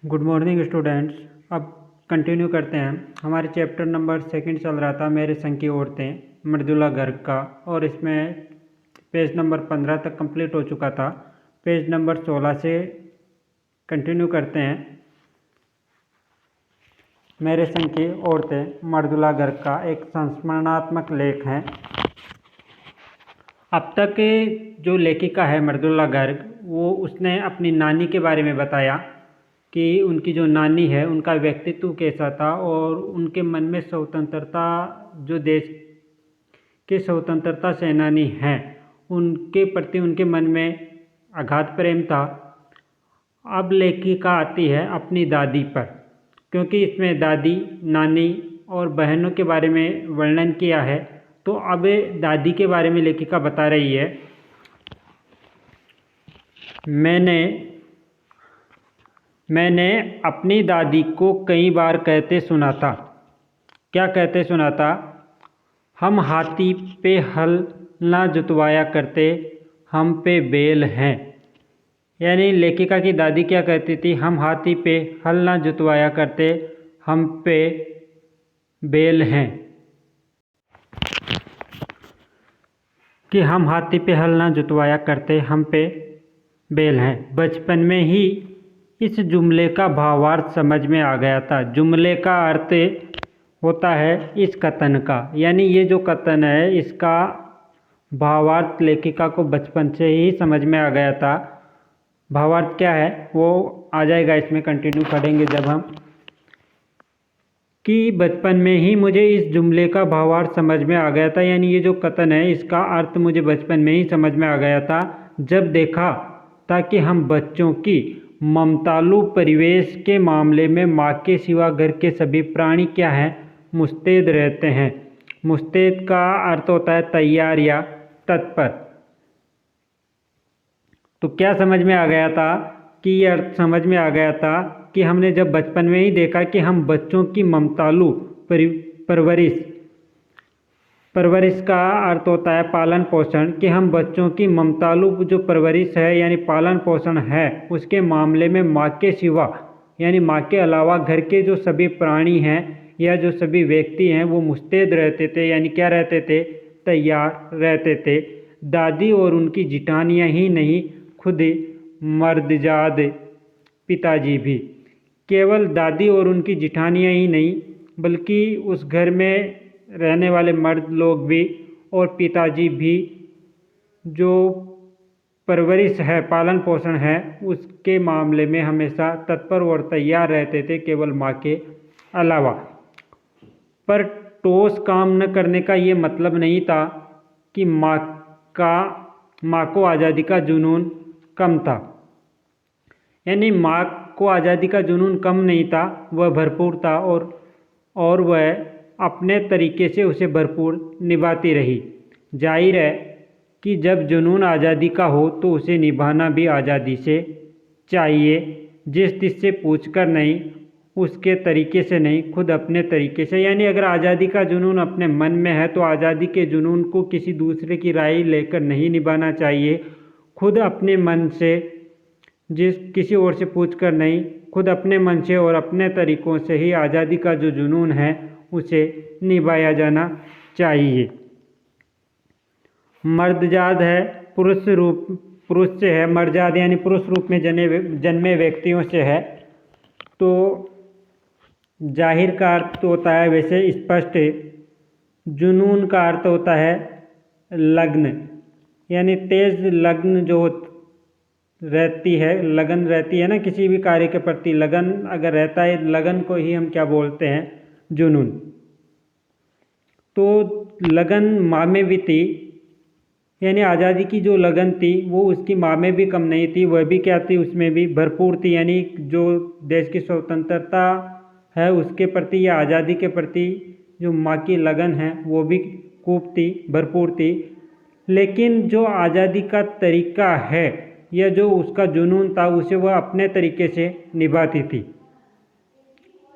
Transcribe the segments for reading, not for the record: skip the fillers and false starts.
Good morning students. अब continue करते हैं। हमारे चैप्टर नंबर 2 चल रहा था मेरे संग की औरतें मृदुला गर्ग का, और इसमें पेज नंबर 15 तक कंप्लीट हो चुका था। पेज नंबर 16 से कंटिन्यू करते हैं। मेरे संग की औरतें मृदुला गर्ग का एक संस्मरणात्मक लेख है। अब तक जो लेखिका है मृदुला गर्ग, वो उसने अपनी नानी के बारे में बताया कि उनकी जो नानी है उनका व्यक्तित्व कैसा था, और उनके मन में स्वतंत्रता, जो देश के स्वतंत्रता सेनानी हैं उनके प्रति उनके मन में अगाध प्रेम था। अब लेखिका आती है अपनी दादी पर, क्योंकि इसमें दादी, नानी और बहनों के बारे में वर्णन किया है। तो अब दादी के बारे में लेखिका बता रही है। मैंने अपनी दादी को कई बार कहते सुना था। क्या कहते सुना था? हम हाथी पे हल ना जुतवाया करते, हम पे बैल हैं। यानी लेखिका की दादी क्या कहती थी? हम हाथी पे हल ना जुतवाया करते, हम पे बैल हैं। कि हम हाथी पे हल ना जुतवाया करते, हम पे बैल हैं। बचपन में ही इस जुमले का भावार्थ समझ में आ गया था। जुमले का अर्थ होता है इस कथन का, यानी ये जो कथन है इसका भावार्थ लेखिका को बचपन से ही समझ में आ गया था। भावार्थ क्या है वो आ जाएगा, इसमें कंटिन्यू पढ़ेंगे जब हम। कि बचपन में ही मुझे इस जुमले का भावार्थ समझ में आ गया था, यानी ये जो कथन है इसका अर्थ मुझे बचपन में ही समझ में आ गया था जब देखा ताकि हम बच्चों की ममतालु परिवेश के मामले में माँ के सिवा घर के सभी प्राणी क्या हैं? मुस्तैद रहते हैं। मुस्तैद का अर्थ होता है तैयार या तत्पर। तो क्या समझ में आ गया था? कि ये अर्थ समझ में आ गया था कि हमने जब बचपन में ही देखा कि हम बच्चों की ममतालु परवरिश का अर्थ होता है पालन पोषण, कि हम बच्चों की ममतालु जो परवरिश है यानी पालन पोषण है उसके मामले में माँ के सिवा यानी माँ के अलावा घर के जो सभी प्राणी हैं या जो सभी व्यक्ति हैं वो मुस्तैद रहते थे। यानी क्या रहते थे? तैयार रहते थे। दादी और उनकी जिठानियाँ ही नहीं, खुद मर्दजाद पिताजी भी। केवल दादी और उनकी जिठानियाँ ही नहीं बल्कि उस घर में रहने वाले मर्द लोग भी और पिताजी भी जो परवरिश है, पालन पोषण है, उसके मामले में हमेशा तत्पर और तैयार रहते थे, केवल माँ के अलावा। पर ठोस काम न करने का ये मतलब नहीं था कि माँ को आज़ादी का जुनून कम था। यानी माँ को आज़ादी का जुनून कम नहीं था, वह भरपूर था और वह अपने तरीके से उसे भरपूर निभाती रही। जाहिर है कि जब जुनून आज़ादी का हो तो उसे निभाना भी आज़ादी से चाहिए। जिस से पूछकर नहीं, उसके तरीके से नहीं, खुद अपने तरीके से। यानी अगर आज़ादी का जुनून अपने मन में है तो आज़ादी के जुनून को किसी दूसरे की राय लेकर नहीं निभाना चाहिए। खुद अपने मन से, किसी और से पूछकर नहीं, खुद अपने मन से और अपने तरीक़ों से ही आज़ादी का जो जुनून है उसे निभाया जाना चाहिए। मर्दजाद है पुरुष से है। मर्दजाद यानी पुरुष रूप में जन्मे व्यक्तियों से है। तो जाहिर का अर्थ तो होता है वैसे स्पष्ट। जुनून का अर्थ होता है लग्न, यानी तेज लगन जो रहती है, लगन रहती है ना किसी भी कार्य के प्रति, लगन अगर रहता है, लगन को ही हम क्या बोलते हैं? जुनून। तो लगन माँ में भी थी, यानी आज़ादी की जो लगन थी वो उसकी माँ में भी कम नहीं थी, वह भी क्या थी? उसमें भी भरपूर थी। यानी जो देश की स्वतंत्रता है उसके प्रति या आज़ादी के प्रति जो माँ की लगन है वो भी खूब थी, भरपूर थी। लेकिन जो आज़ादी का तरीका है या जो उसका जुनून था उसे वह अपने तरीके से निभाती थी।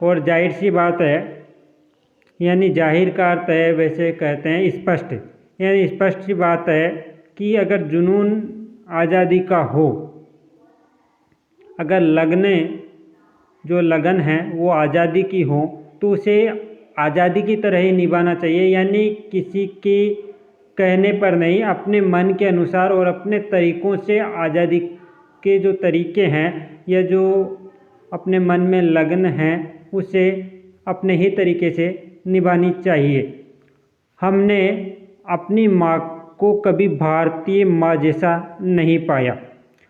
और जाहिर सी बात है, यानी जाहिर का अर्थ है वैसे कहते हैं स्पष्ट, यानी स्पष्ट सी बात है कि अगर जुनून आज़ादी का हो, अगर लगने जो लगन है वो आज़ादी की हो तो उसे आज़ादी की तरह ही निभाना चाहिए, यानी किसी के कहने पर नहीं, अपने मन के अनुसार और अपने तरीक़ों से आज़ादी के जो तरीक़े हैं या जो अपने मन में लगन हैं उसे अपने ही तरीके से निभानी चाहिए। हमने अपनी माँ को कभी भारतीय माँ जैसा नहीं पाया,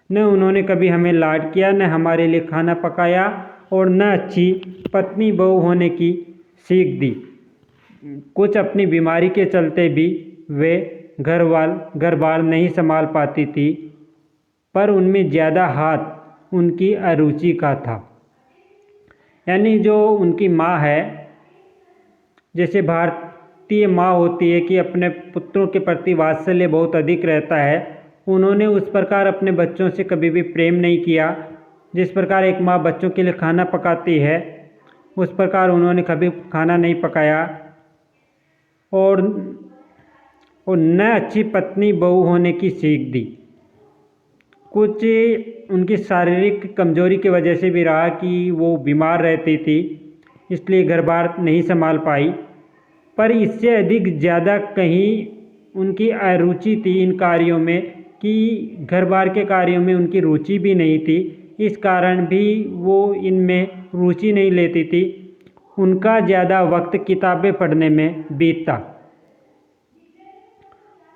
न उन्होंने कभी हमें लाड किया, न हमारे लिए खाना पकाया और न अच्छी पत्नी बहू होने की सीख दी। कुछ अपनी बीमारी के चलते भी वे घर बार नहीं संभाल पाती थी, पर उनमें ज़्यादा हाथ उनकी अरुचि का था। यानी जो उनकी माँ है, जैसे भारतीय माँ होती है कि अपने पुत्रों के प्रति वात्सल्य बहुत अधिक रहता है, उन्होंने उस प्रकार अपने बच्चों से कभी भी प्रेम नहीं किया। जिस प्रकार एक माँ बच्चों के लिए खाना पकाती है, उस प्रकार उन्होंने कभी खाना नहीं पकाया और न अच्छी पत्नी बहू होने की सीख दी। कुछ उनकी शारीरिक कमजोरी की वजह से भी रहा कि वो बीमार रहती थी, इसलिए घर बार नहीं संभाल पाई, पर इससे अधिक ज़्यादा कहीं उनकी अरुचि थी इन कार्यों में कि घर बार के कार्यों में उनकी रुचि भी नहीं थी। इस कारण भी वो इनमें रुचि नहीं लेती थी। उनका ज़्यादा वक्त किताबें पढ़ने में बीतता,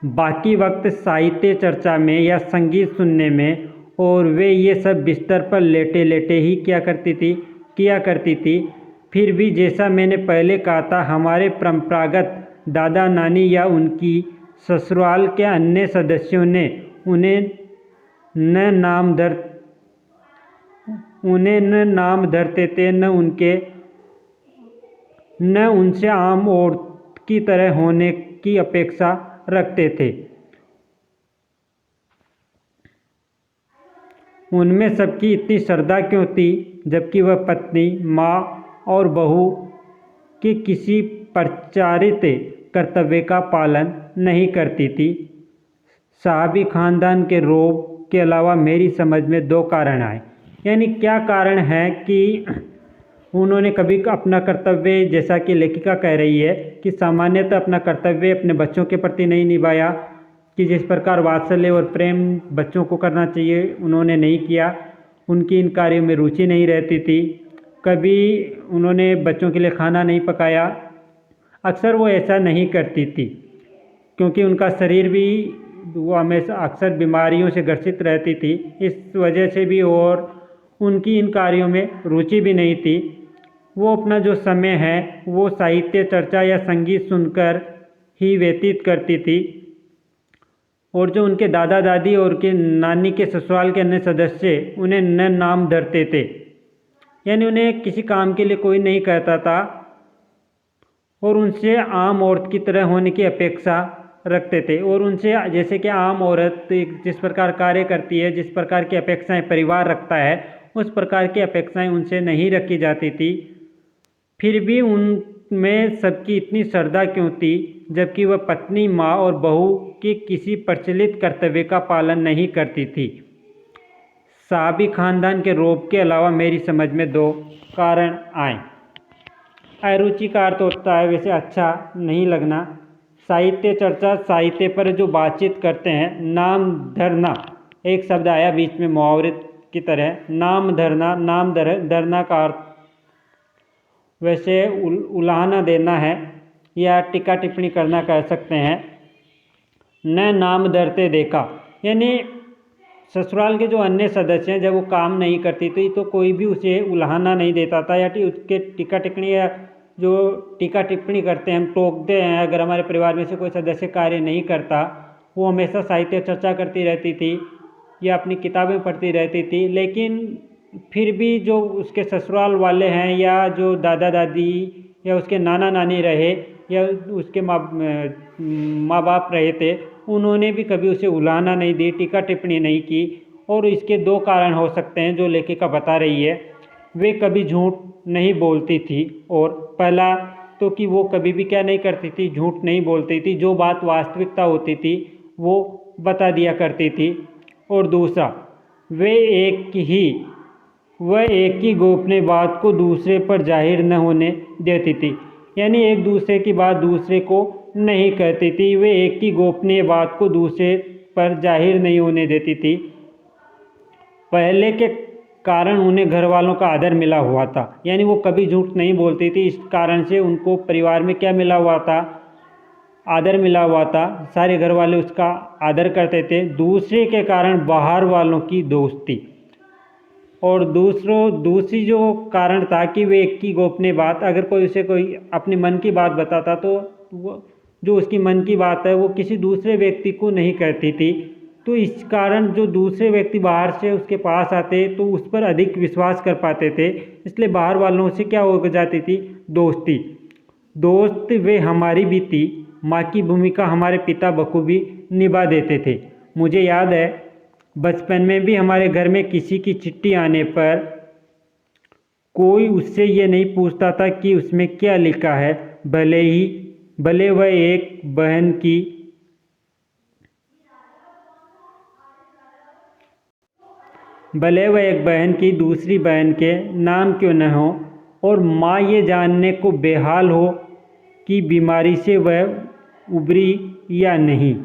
बाकी वक्त साहित्य चर्चा में या संगीत सुनने में, और वे ये सब बिस्तर पर लेटे लेटे ही किया करती थी। फिर भी जैसा मैंने पहले कहा था, हमारे परंपरागत दादा नानी या उनकी ससुराल के अन्य सदस्यों ने उन्हें न नाम धरते थे, न उनसे आम औरत की तरह होने की अपेक्षा रखते थे। उनमें सबकी इतनी श्रद्धा क्यों थी, जबकि वह पत्नी, माँ और बहू के किसी प्रचारित कर्तव्य का पालन नहीं करती थी? साहबी खानदान के रोब के अलावा मेरी समझ में दो कारण आए। यानी क्या कारण है कि उन्होंने कभी अपना कर्तव्य, जैसा कि लेखिका कह रही है कि सामान्यतः अपना कर्तव्य अपने बच्चों के प्रति नहीं निभाया, कि जिस प्रकार वात्सल्य और प्रेम बच्चों को करना चाहिए उन्होंने नहीं किया। उनकी इन कार्यों में रुचि नहीं रहती थी। कभी उन्होंने बच्चों के लिए खाना नहीं पकाया। अक्सर वो ऐसा नहीं करती थी क्योंकि उनका शरीर भी, वो हमेशा अक्सर बीमारियों से ग्रसित रहती थी, इस वजह से भी, और उनकी इन कार्यों में रुचि भी नहीं थी। वो अपना जो समय है वो साहित्य चर्चा या संगीत सुनकर ही व्यतीत करती थी। और जो उनके दादा दादी और के नानी के ससुराल के अन्य सदस्य उन्हें न नाम धरते थे, यानी उन्हें किसी काम के लिए कोई नहीं कहता था और उनसे आम औरत की तरह होने की अपेक्षा रखते थे। और उनसे, जैसे कि आम औरत जिस प्रकार कार्य करती है, जिस प्रकार की अपेक्षाएं परिवार रखता है, उस प्रकार की अपेक्षाएं उनसे नहीं रखी जाती थी। फिर भी उनमें सबकी इतनी श्रद्धा क्यों थी, जबकि वह पत्नी, माँ और बहू के किसी प्रचलित कर्तव्य का पालन नहीं करती थी? साहबी खानदान के रोब के अलावा मेरी समझ में दो कारण आए। अरुचि का अर्थ होता है वैसे अच्छा नहीं लगना। साहित्य चर्चा, साहित्य पर जो बातचीत करते हैं, नाम धरना, एक शब्द आया बीच में मुहावरे की तरह, नाम धरना का अर्थ वैसे उलाहना देना है या टीका टिप्पणी करना कह सकते हैं। न नाम धरते देखा, यानी ससुराल के जो अन्य सदस्य हैं, जब वो काम नहीं करती थी तो कोई भी उसे उलाहना नहीं देता था या उसके टीका टिप्पणी, या जो टीका टिप्पणी करते हैं, हम टोकते हैं अगर हमारे परिवार में से कोई सदस्य कार्य नहीं करता। वो हमेशा साहित्य चर्चा करती रहती थी या अपनी किताबें पढ़ती रहती थी, लेकिन फिर भी जो उसके ससुराल वाले हैं या जो दादा दादी या उसके नाना नानी रहे या उसके माँ बाप रहे थे, उन्होंने भी कभी उसे उलाहना नहीं दी, टीका टिप्पणी नहीं की। और इसके दो कारण हो सकते हैं जो लेखिका बता रही है। वे कभी झूठ नहीं बोलती थी, और पहला तो कि वो कभी भी क्या नहीं करती थी, झूठ नहीं बोलती थी, जो बात वास्तविकता होती थी वो बता दिया करती थी। और दूसरा, वे एक ही वह एक की गोपनीय बात को दूसरे पर जाहिर न होने देती थी, यानी एक दूसरे की बात दूसरे को नहीं कहती थी। वे एक की गोपनीय बात को दूसरे पर जाहिर नहीं होने देती थी। पहले के कारण उन्हें घर वालों का आदर मिला हुआ था, यानी वो कभी झूठ नहीं बोलती थी। इस कारण से उनको परिवार में क्या मिला हुआ था? आदर मिला हुआ था। सारे घर वाले उसका आदर करते थे। दूसरे के कारण बाहर वालों की दोस्ती, और दूसरी जो कारण था कि वे एक की गोपनीय बात, अगर कोई अपने मन की बात बताता तो वो जो उसकी मन की बात है वो किसी दूसरे व्यक्ति को नहीं कहती थी। तो इस कारण जो दूसरे व्यक्ति बाहर से उसके पास आते तो उस पर अधिक विश्वास कर पाते थे, इसलिए बाहर वालों से क्या हो जाती थी? दोस्ती। दोस्त वे हमारी भी थी, माँ की भूमिका हमारे पिता बखूबी निभा देते थे। मुझे याद है बचपन में भी हमारे घर में किसी की चिट्ठी आने पर कोई उससे ये नहीं पूछता था कि उसमें क्या लिखा है, भले वह एक बहन की दूसरी बहन के नाम क्यों न हो, और माँ ये जानने को बेहाल हो कि बीमारी से वह उबरी या नहीं।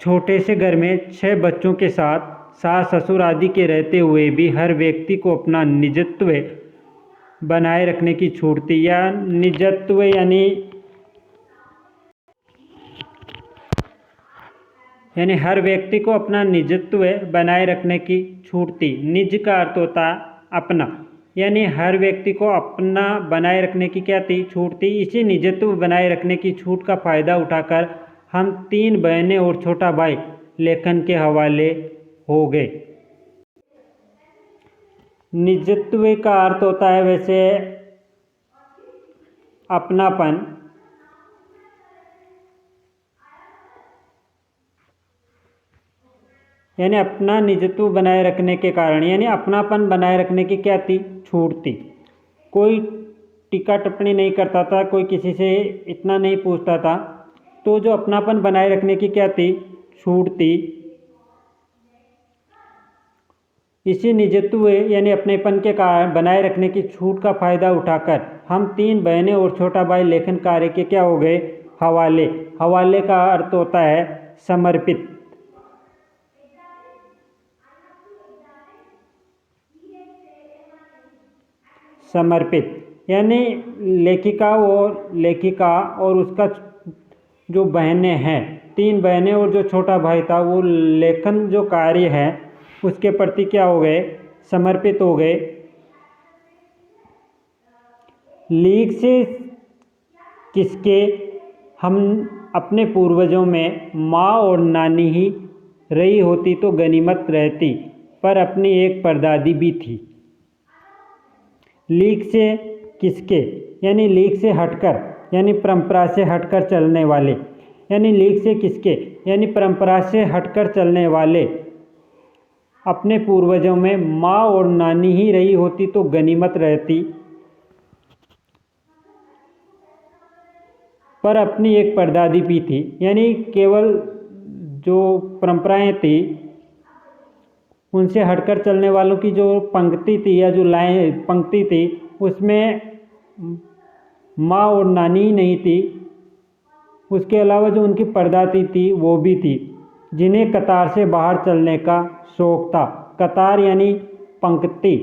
छोटे से घर में 6 बच्चों के साथ सास ससुर आदि के रहते हुए भी हर व्यक्ति को अपना निजत्व बनाए रखने की छूट थी। या निजत्व यानी हर व्यक्ति को अपना निजत्व बनाए रखने की छूट थी। निज का अर्थ होता अपना, यानी हर व्यक्ति को अपना बनाए रखने की क्या थी? छूट थी। इसी निजत्व बनाए रखने की छूट का फायदा उठाकर हम 3 बहनें और छोटा भाई लेखन के हवाले हो गए। निजत्व का अर्थ होता है वैसे अपनापन, यानी अपना निजत्व बनाए रखने के कारण, यानी अपनापन बनाए रखने की क्या थी? छूट थी। कोई टीका टिप्पणी नहीं करता था, कोई किसी से इतना नहीं पूछता था, तो जो अपनापन बनाए रखने की क्या थी? छूट थी। इसी निजत्व यानी अपनेपन के कारण बनाए रखने की छूट का फायदा उठाकर हम 3 बहनें और छोटा भाई लेखन कार्य के क्या हो गए? हवाले। हवाले का अर्थ होता है समर्पित। यानी लेखिका और उसका जो बहनें हैं, 3 बहनें और जो छोटा भाई था, वो लेखन जो कार्य है उसके प्रति क्या हो गए? समर्पित हो गए। लीक से किसके? हम अपने पूर्वजों में माँ और नानी ही रही होती तो गनीमत रहती, पर अपनी एक परदादी भी थी। लीक से किसके? यानी लीक से हटकर, यानी परंपरा से हटकर चलने वाले। यानी लीक से किसके? यानी परंपरा से हटकर चलने वाले अपने पूर्वजों में माँ और नानी ही रही होती तो गनीमत रहती, पर अपनी एक परदादी भी थी। यानी केवल जो परंपराएं थी उनसे हटकर चलने वालों की जो पंक्ति थी या जो पंक्ति थी उसमें माँ और नानी ही नहीं थी, उसके अलावा जो उनकी परदादी थी वो भी थी, जिन्हें कतार से बाहर चलने का शौक था। कतार यानी पंक्ति,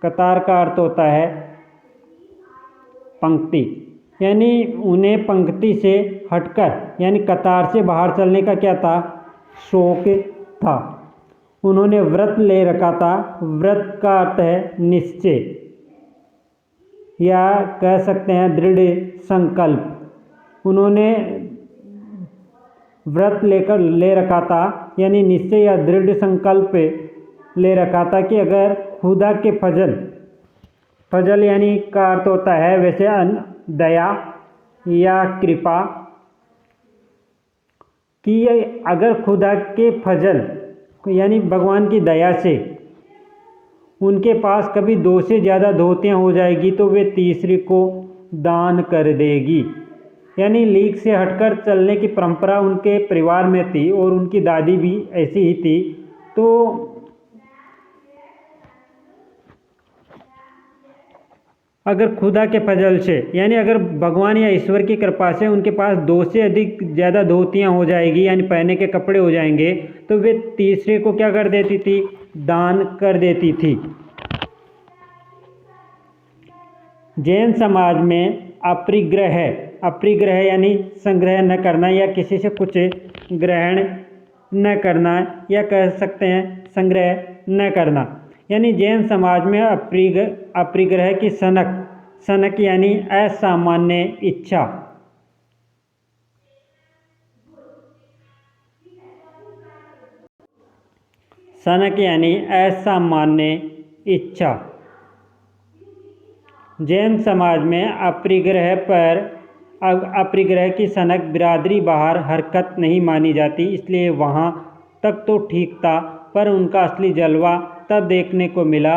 कतार का अर्थ होता है पंक्ति, यानी उन्हें पंक्ति से हटकर यानी कतार से बाहर चलने का क्या था? शौक था। उन्होंने व्रत ले रखा था। व्रत का अर्थ है निश्चय, या कह सकते हैं दृढ़ संकल्प। उन्होंने व्रत ले रखा था, यानी निश्चय या दृढ़ संकल्प ले रखा था कि अगर खुदा के फजल यानी का अर्थ होता है वैसे दया या कृपा, कि अगर खुदा के फजल यानी भगवान की दया से उनके पास कभी 2 से ज़्यादा धोतियाँ हो जाएगी तो वे तीसरी को दान कर देगी। यानी लीक से हटकर चलने की परंपरा उनके परिवार में थी और उनकी दादी भी ऐसी ही थी। तो अगर खुदा के फजल से यानी अगर भगवान या ईश्वर की कृपा से उनके पास 2 से अधिक ज़्यादा धोतियाँ हो जाएगी यानी पहनने के कपड़े हो जाएंगे तो वे तीसरे को क्या कर देती थी, दान कर देती थी। जैन समाज में अपरिग्रह यानी संग्रह न करना या किसी से कुछ ग्रहण न करना, या कह सकते हैं संग्रह न करना, यानी जैन समाज में अपरिग्रह की सनक यानी असामान्य इच्छा, सनक यानी असामान्य इच्छा। जैन समाज में अपरिग्रह की सनक बिरादरी बाहर हरकत नहीं मानी जाती, इसलिए वहाँ तक तो ठीक था, पर उनका असली जलवा तब देखने को मिला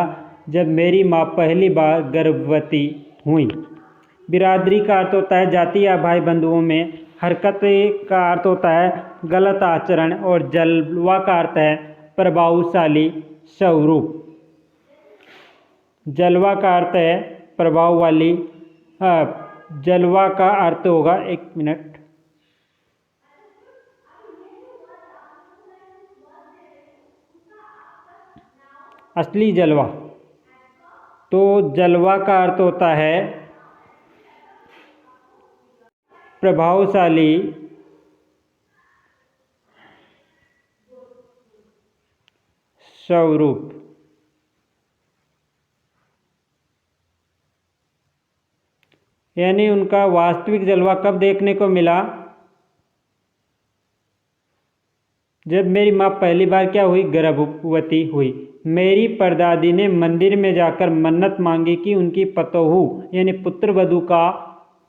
जब मेरी माँ पहली बार गर्भवती हुई। बिरादरी का अर्थ होता है जाति या भाई बंधुओं में, हरकत का अर्थ होता है गलत आचरण, और जलवा का अर्थ है प्रभावशाली स्वरूप। जलवा का अर्थ है प्रभाव वाली, जलवा का अर्थ होगा, एक मिनट, असली जलवा। तो जलवा का अर्थ होता है प्रभावशाली स्वरूप। यानी उनका वास्तविक जलवा कब देखने को मिला, जब मेरी माँ पहली बार क्या हुई, गर्भवती हुई। मेरी परदादी ने मंदिर में जाकर मन्नत मांगी कि उनकी पतोहू यानी पुत्रवधू का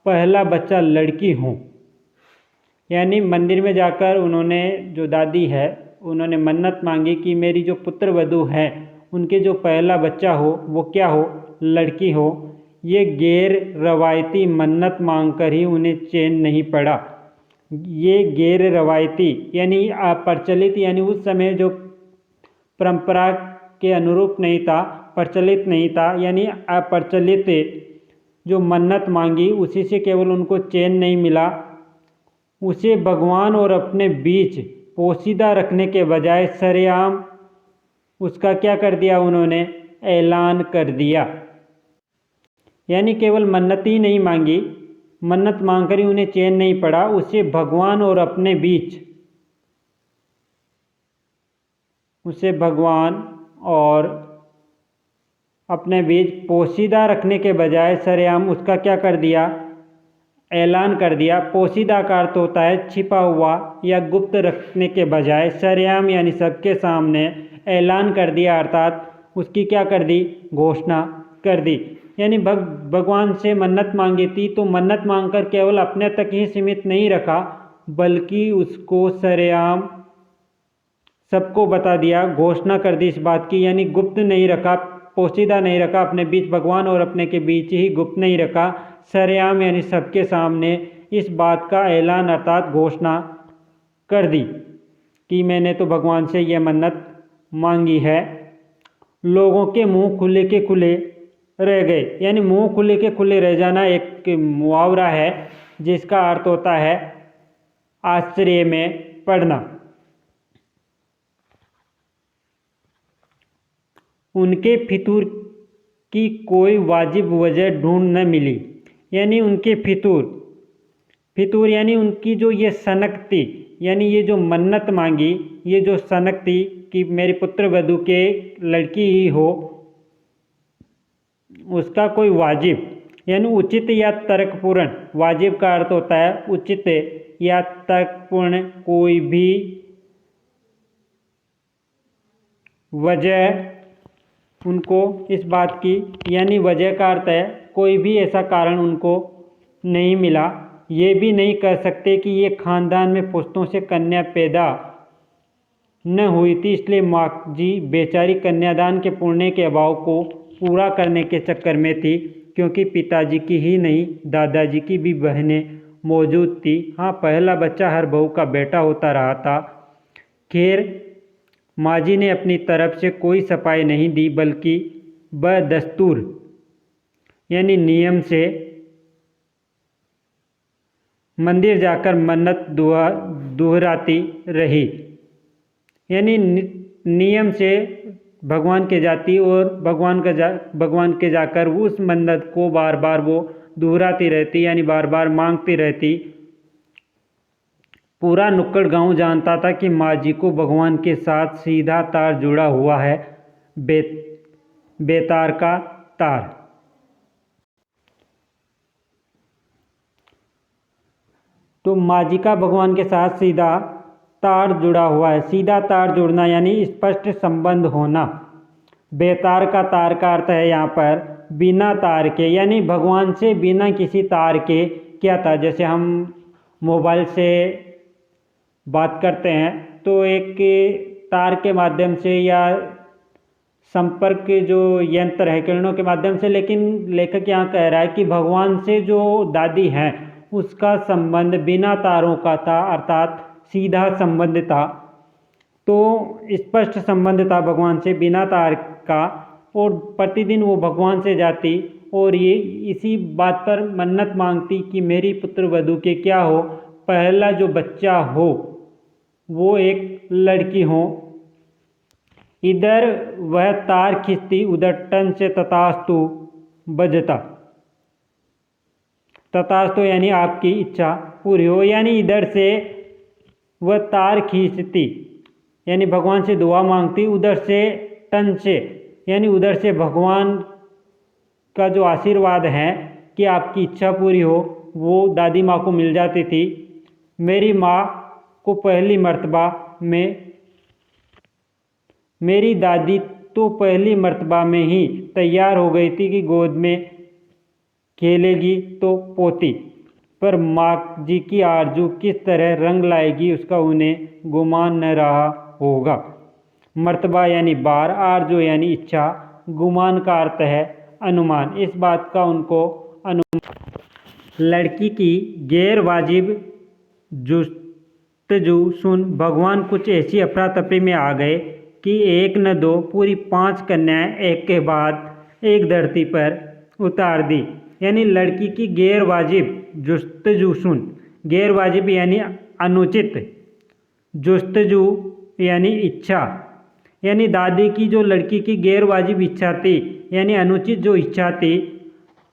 पहला बच्चा लड़की हो। यानी मंदिर में जाकर उन्होंने, जो दादी है, उन्होंने मन्नत मांगी कि मेरी जो पुत्रवधू है उनके जो पहला बच्चा हो वो क्या हो, लड़की हो। ये गैर रवायती मन्नत मांगकर ही उन्हें चैन नहीं पड़ा। ये गैर रवायती यानी अप्रचलित, यानी उस समय जो परंपरा के अनुरूप नहीं था, प्रचलित नहीं था, यानी अप्रचलित जो मन्नत मांगी उसी से केवल उनको चैन नहीं मिला, उसे भगवान और अपने बीच पोशीदा रखने के बजाय सरेआम उसका क्या कर दिया, उन्होंने ऐलान कर दिया। यानी केवल मन्नत ही नहीं मांगी, मन्नत मांगकर ही उन्हें चैन नहीं पड़ा, उसे भगवान और अपने बीच, उसे भगवान और अपने बीच पोशीदा रखने के बजाय सरेआम उसका क्या कर दिया, ऐलान कर दिया। पोशीदा का अर्थ होता है छिपा हुआ या गुप्त रखने के बजाय सरेआम यानी सबके सामने ऐलान कर दिया, अर्थात उसकी क्या कर दी, घोषणा कर दी। यानी भगवान से मन्नत मांगी थी तो मन्नत मांगकर केवल अपने तक ही सीमित नहीं रखा, बल्कि उसको सरेआम सबको बता दिया, घोषणा कर दी इस बात की। यानी गुप्त नहीं रखा, पोशीदा नहीं रखा, अपने बीच भगवान और अपने के बीच ही गुप्त नहीं रखा, सरेआम यानी सबके सामने इस बात का ऐलान अर्थात घोषणा कर दी कि मैंने तो भगवान से यह मन्नत मांगी है। लोगों के मुंह खुले के खुले रह गए, यानी मुंह खुले के खुले रह जाना एक मुहावरा है जिसका अर्थ होता है आश्चर्य में पड़ना। उनके फितूर की कोई वाजिब वजह ढूंढ न मिली, यानी उनके फितूर यानी उनकी जो ये सनक थी, यानी ये जो मन्नत मांगी, ये जो सनक थी कि मेरी पुत्रवधू के लड़की ही हो, उसका कोई वाजिब यानी उचित या तर्कपूर्ण, वाजिब का अर्थ होता है उचित या तर्कपूर्ण कोई भी वजह उनको इस बात की, यानी वजह का अर्थ है कोई भी ऐसा कारण उनको नहीं मिला। ये भी नहीं कह सकते कि ये खानदान में पुश्तों से कन्या पैदा न हुई थी, इसलिए माँ जी बेचारी कन्यादान के पुण्य के अभाव को पूरा करने के चक्कर में थी, क्योंकि पिताजी की ही नहीं दादाजी की भी बहनें मौजूद थी। हाँ, पहला बच्चा हर बहू का बेटा होता रहा था। खैर, माँ जी ने अपनी तरफ से कोई सफाई नहीं दी, बल्कि बदस्तूर यानी नियम से मंदिर जाकर मन्नत दोहराती रही। यानी नियम से भगवान के जाती और भगवान के जाकर उस मन्नत को बार बार वो दोहराती रहती, यानी बार बार मांगती रहती। पूरा नुक्कड़ गांव जानता था कि माँ जी को भगवान के साथ सीधा तार जुड़ा हुआ है, बेतार का तार। तो माँ जी का भगवान के साथ सीधा तार जुड़ा हुआ है। सीधा तार जुड़ना यानी स्पष्ट संबंध होना। बेतार का तार का अर्थ है यहाँ पर बिना तार के, यानी भगवान से बिना किसी तार के। क्या था, जैसे हम मोबाइल से बात करते हैं तो एक तार के माध्यम से या संपर्क जो यंत्र है किरणों के माध्यम से, लेकिन लेखक यहाँ कह रहा है कि भगवान से जो दादी हैं उसका संबंध बिना तारों का था, अर्थात सीधा संबंध था। तो स्पष्ट संबंध था भगवान से बिना तार का, और प्रतिदिन वो भगवान से जाती और ये इसी बात पर मन्नत मांगती कि मेरी पुत्र वधू के क्या हो, पहला जो बच्चा हो वो एक लड़की हो। इधर वह तार खींचती, उधर टन से तथास्तु बजता। तथास्तु यानी आपकी इच्छा पूरी हो, यानी इधर से वह तार खींचती यानी भगवान से दुआ मांगती, उधर से टन से यानी उधर से भगवान का जो आशीर्वाद है कि आपकी इच्छा पूरी हो वो दादी माँ को मिल जाती थी। मेरी माँ को पहली मर्तबा में, मेरी दादी तो पहली मर्तबा में ही तैयार हो गई थी कि गोद में खेलेगी तो पोती, पर माँ जी की आरजू किस तरह रंग लाएगी उसका उन्हें गुमान न रहा होगा। मर्तबा यानी बार, आरजू यानी इच्छा, गुमान का अर्थ है अनुमान। इस बात का उनको अनुमान। लड़की की गैर वाजिब जुस्तजू सुन भगवान कुछ ऐसी अफरा तफरी में आ गए कि एक न दो पूरी 5 कन्याएं एक के बाद एक धरती पर उतार दी। यानी लड़की की गैर वाजिब जुस्तजू सुन, गैर वाजिब यानी अनुचित, जुस्तजू यानी इच्छा, यानी दादी की जो लड़की की गैर वाजिब इच्छा थी यानी अनुचित जो इच्छा थी,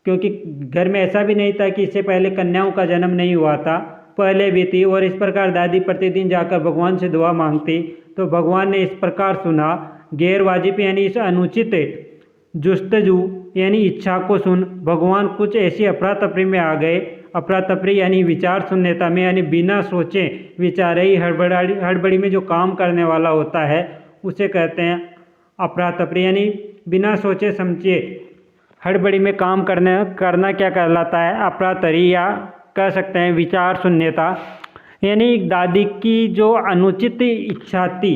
क्योंकि घर में ऐसा भी नहीं था कि इससे पहले कन्याओं का जन्म नहीं हुआ था, पहले भी थी, और इस प्रकार दादी प्रतिदिन जाकर भगवान से दुआ मांगती तो भगवान ने इस प्रकार सुना, गैर वाजिब यानी इस अनुचित जुस्तजू यानी इच्छा को सुन भगवान कुछ ऐसी अफरा तफरी में आ गए। अफरा तफरी यानी विचार शून्यता में, यानी बिना सोचे विचारे ही हड़बड़ी में जो काम करने वाला होता है उसे कहते हैं अफरा तफरी। यानी बिना सोचे समझे हड़बड़ी में काम करना क्या कहलाता है, अफरा तफरी, या कह सकते हैं विचार शून्यता। यानी दादी की जो अनुचित इच्छा थी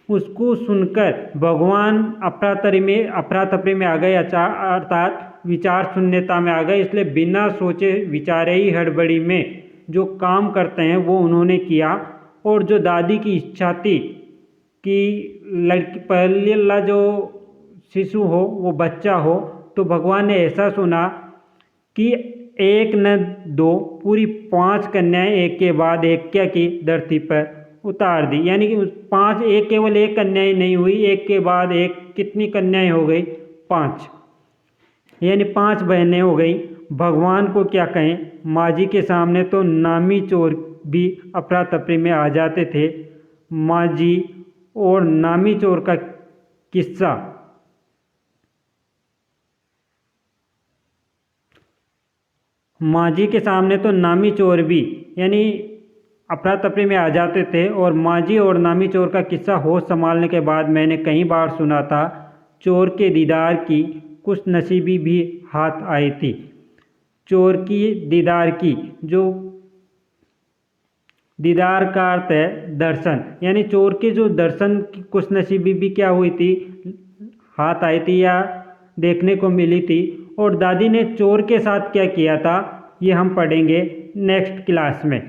उसको सुनकर भगवान अफरा तफरी में आ गए, अर्थात विचार शून्यता में आ गए। इसलिए बिना सोचे विचारे ही हड़बड़ी में जो काम करते हैं वो उन्होंने किया। और जो दादी की इच्छा थी कि लड़की पहला जो शिशु हो वो बच्चा हो, तो भगवान ने ऐसा सुना कि एक न दो पूरी 5 कन्याएं एक के बाद एक क्या की धरती पर उतार दी। यानी कि 5, एक केवल एक कन्याएं नहीं हुई, एक के बाद एक कितनी कन्याएं हो गई, 5, यानी 5 बहनें हो गई। भगवान को क्या कहें, माँ जी के सामने तो नामी चोर भी अफरा तफरी में आ जाते थे। माँ जी और नामी चोर का किस्सा, माँ जी के सामने तो नामी चोर भी यानी अफरा तफरी में आ जाते थे। और माँ जी और नामी चोर का किस्सा होश संभालने के बाद मैंने कई बार सुना था, चोर के दीदार की कुछ नसीबी भी हाथ आई थी। चोर की दीदार की, जो दीदार का अर्थ है दर्शन, यानी चोर के जो दर्शन की कुछ नसीबी भी क्या हुई थी, हाथ आई थी या देखने को मिली थी। और दादी ने चोर के साथ क्या किया था ये हम पढ़ेंगे नेक्स्ट क्लास में।